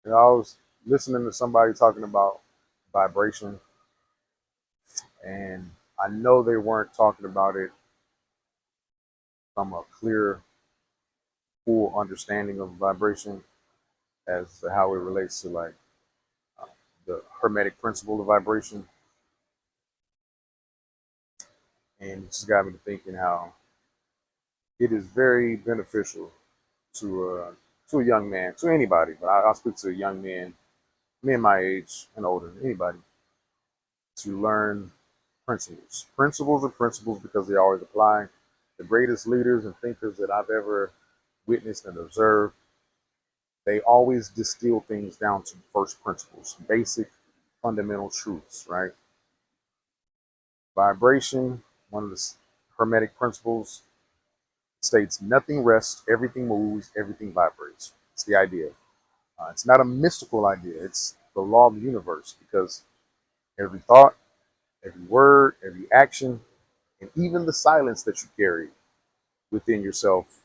I was listening to somebody talking about vibration, and I know they weren't talking about it from a clear, full understanding of vibration as to how it relates to like uh, the hermetic principle of vibration, and it just got me to thinking how it is very beneficial to a young man, to anybody, but I'll speak to a young man, men my age and older, anybody, to learn principles. Principles are principles because they always apply. The greatest leaders and thinkers that I've ever witnessed and observed, they always distill things down to first principles, basic fundamental truths, right? Vibration, one of the hermetic principles, states nothing rests, everything moves, everything vibrates. It's the idea. It's not a mystical idea, it's the law of the universe because every thought, every word, every action, and even the silence that you carry within yourself,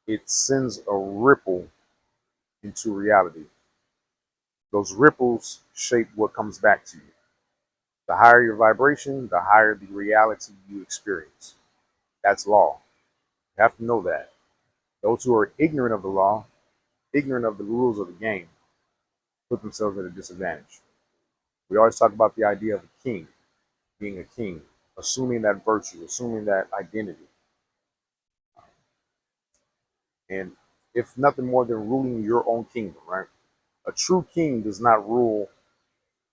it sends a ripple into reality. Those ripples shape what comes back to you. The higher your vibration, the higher the reality you experience. That's law. You have to know that. Those who are ignorant of the law, ignorant of the rules of the game, put themselves at a disadvantage. We always talk about the idea of a king, being a king, assuming that virtue, assuming that identity, and if nothing more than ruling your own kingdom, right? A true king does not rule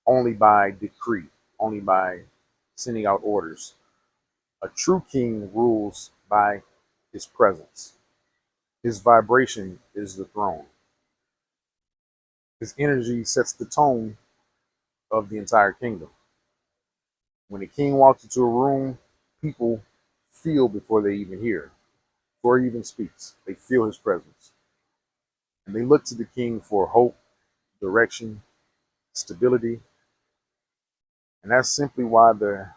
only by decree, only by sending out orders. A true king rules by his presence. His vibration is the throne. His energy sets the tone of the entire kingdom. When a king walks into a room, people feel before they even hear, before he even speaks. They feel his presence. And they look to the king for hope, direction, stability. And that's simply why the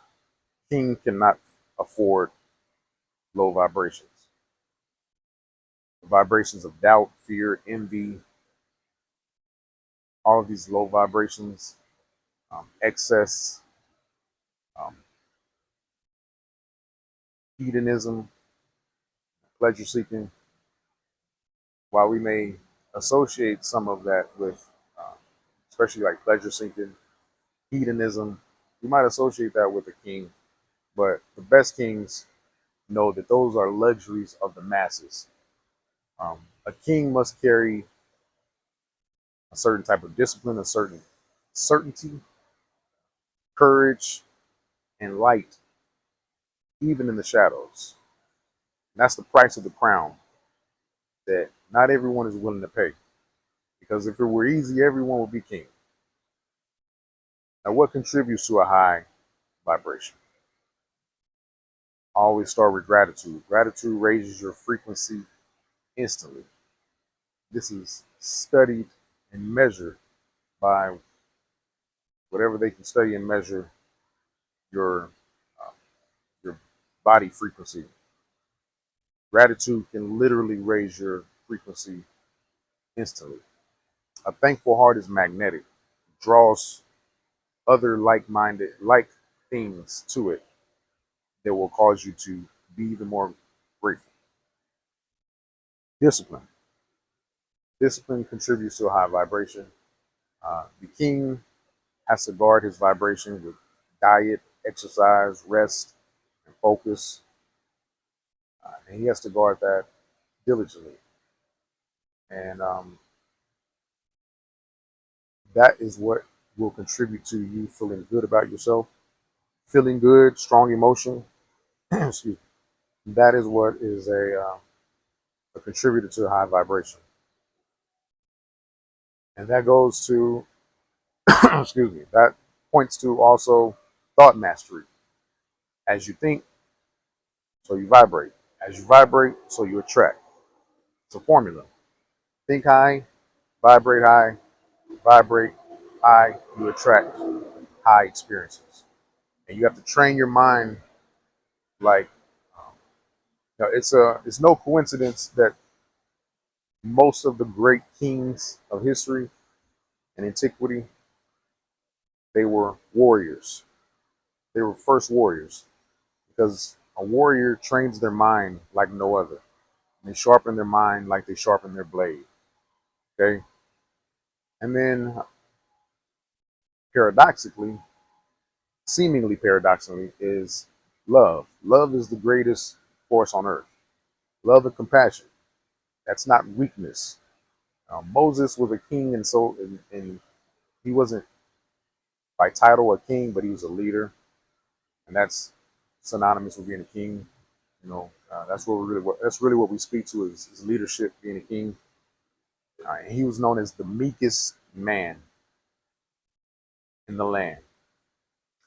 king cannot afford low vibrations. The vibrations of doubt, fear, envy, all of these low vibrations, excess, um, hedonism, pleasure seeking. While we may associate some of that with, um, especially like pleasure seeking, hedonism, we might associate that with a king, but the best kings know that those are luxuries of the masses. A king must carry a certain type of discipline, a certain certainty, courage, and light, even in the shadows. And that's the price of the crown that not everyone is willing to pay. Because if it were easy, everyone would be king. Now, what contributes to a high vibration? Always start with gratitude. Gratitude raises your frequency instantly. This is studied and measured by whatever they can study and measure your uh, your body frequency. Gratitude can literally raise your frequency instantly. A thankful heart is magnetic, draws other like things to it that will cause you to be even more grateful. Discipline. Discipline contributes to a high vibration. The king has to guard his vibration with diet, exercise, rest, and focus. And he has to guard that diligently. And that is what will contribute to you feeling good about yourself, feeling good, strong emotion. Excuse me. That is what is a contributor to a high vibration. And that goes to, excuse me, that points to also thought mastery. As you think, so you vibrate. As you vibrate, so you attract. It's a formula. Think high, vibrate, high, you attract high experiences. And you have to train your mind like, um, it's no coincidence that most of the great kings of history In antiquity, they were warriors. They were first warriors because a warrior trains their mind like no other. They sharpen their mind like they sharpen their blade. Okay. And then paradoxically, seemingly paradoxically, is love. Love is the greatest force on earth. Love and compassion. That's not weakness. Moses was a king, and he wasn't by title a king, but he was a leader, and that's synonymous with being a king. That's really what we speak to is leadership, being a king. And he was known as the meekest man in the land.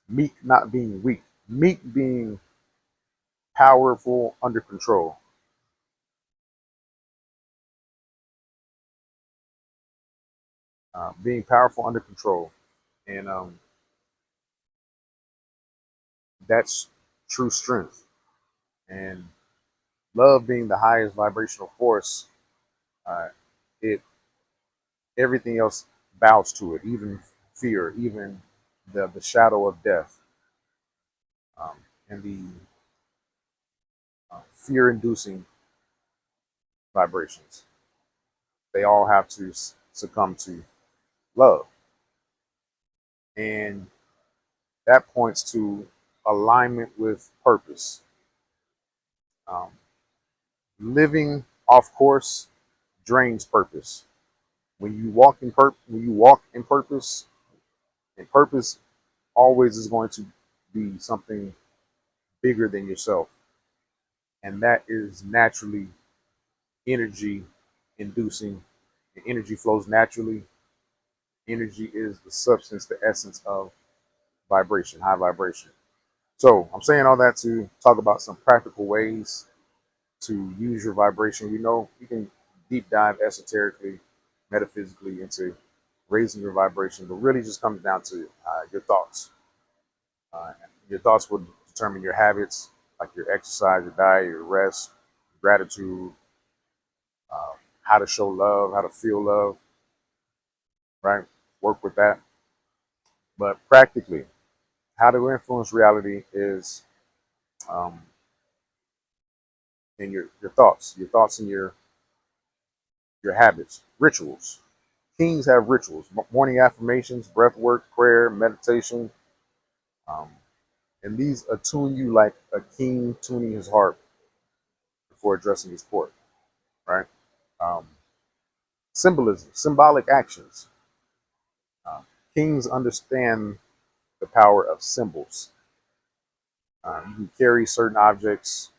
Meek not being weak, meek being powerful, under control. Being powerful, under control, and that's true strength. And love being the highest vibrational force, uh, it everything else bows to it, even fear, even the shadow of death, um, and the fear-inducing vibrations. They all have to succumb to love, and that points to alignment with purpose. Um, Living off course drains purpose. When you walk in purpose, and purpose always is going to be something bigger than yourself, and that is naturally energy inducing. The energy flows naturally. Energy is the substance, the essence of vibration, high vibration. So I'm saying all that to talk about some practical ways to use your vibration. You can deep dive esoterically, metaphysically into raising your vibration, but really just comes down to your thoughts. Uh, your thoughts will determine your habits, like your exercise, your diet, your rest, gratitude, how to show love, how to feel love, right? Work with that. But practically, how to influence reality is um, in your thoughts and your habits, rituals. Kings have rituals, morning affirmations, breath work, prayer, meditation, um, and these attune you like a king tuning his harp before addressing his court, right? Um, Symbolism, symbolic actions. Uh, Kings understand the power of symbols. You can carry certain objects,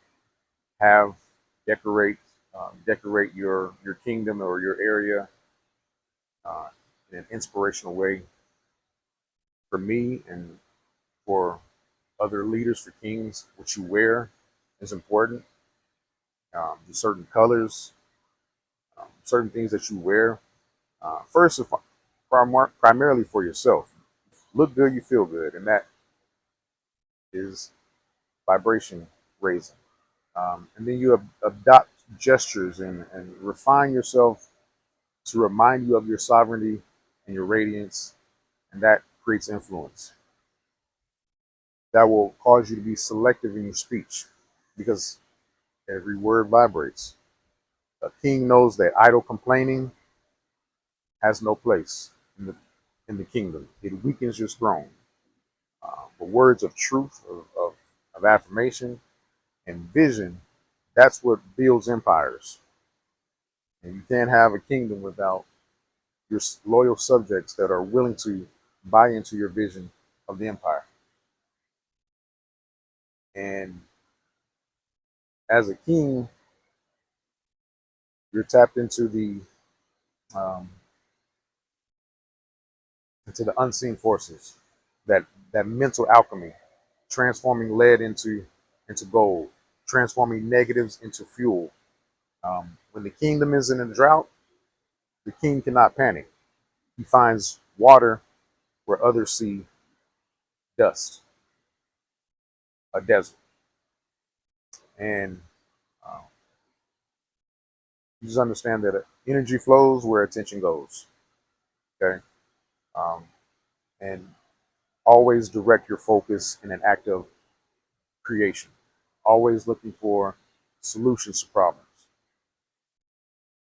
have decorate decorate your kingdom or your area uh, in an inspirational way. For me and for other leaders, for kings, what you wear is important. Certain colors, certain things that you wear. First, primarily for yourself. Look good, you feel good, and that is vibration raising. And then you adopt gestures and refine yourself to remind you of your sovereignty and your radiance, and that creates influence. That will cause you to be selective in your speech because every word vibrates. A king knows that idle complaining has no place in the kingdom. It weakens your throne. But words of truth, of affirmation, and vision, that's what builds empires. And you can't have a kingdom without your loyal subjects that are willing to buy into your vision of the empire. And as a king, you're tapped um, into the unseen forces, that that mental alchemy, transforming lead into gold, transforming negatives into fuel. When the kingdom is in a drought, the king cannot panic. He finds water where others see dust, a desert, and um, you just understand that energy flows where attention goes. Okay, um, and always direct your focus in an act of creation. Always looking for solutions to problems.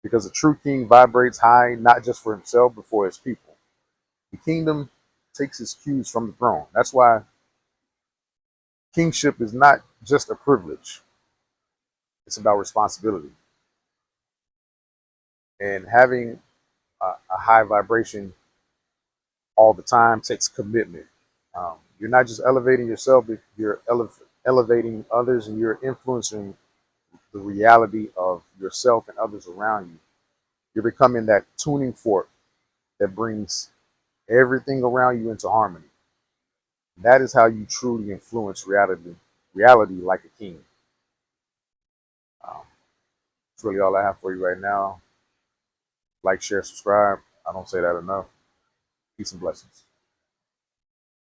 Because a true king vibrates high, not just for himself, but for his people. The kingdom takes its cues from the throne. That's why kingship is not just a privilege, it's about responsibility. And having a high vibration all the time takes commitment. You're not just elevating yourself, but you're elevating others, and you're influencing the reality of yourself and others around you. You're becoming that tuning fork that brings everything around you into harmony. That is how you truly influence reality like a king. Um, that's really all I have for you right now. Like, share, subscribe. I don't say that enough. Peace and blessings.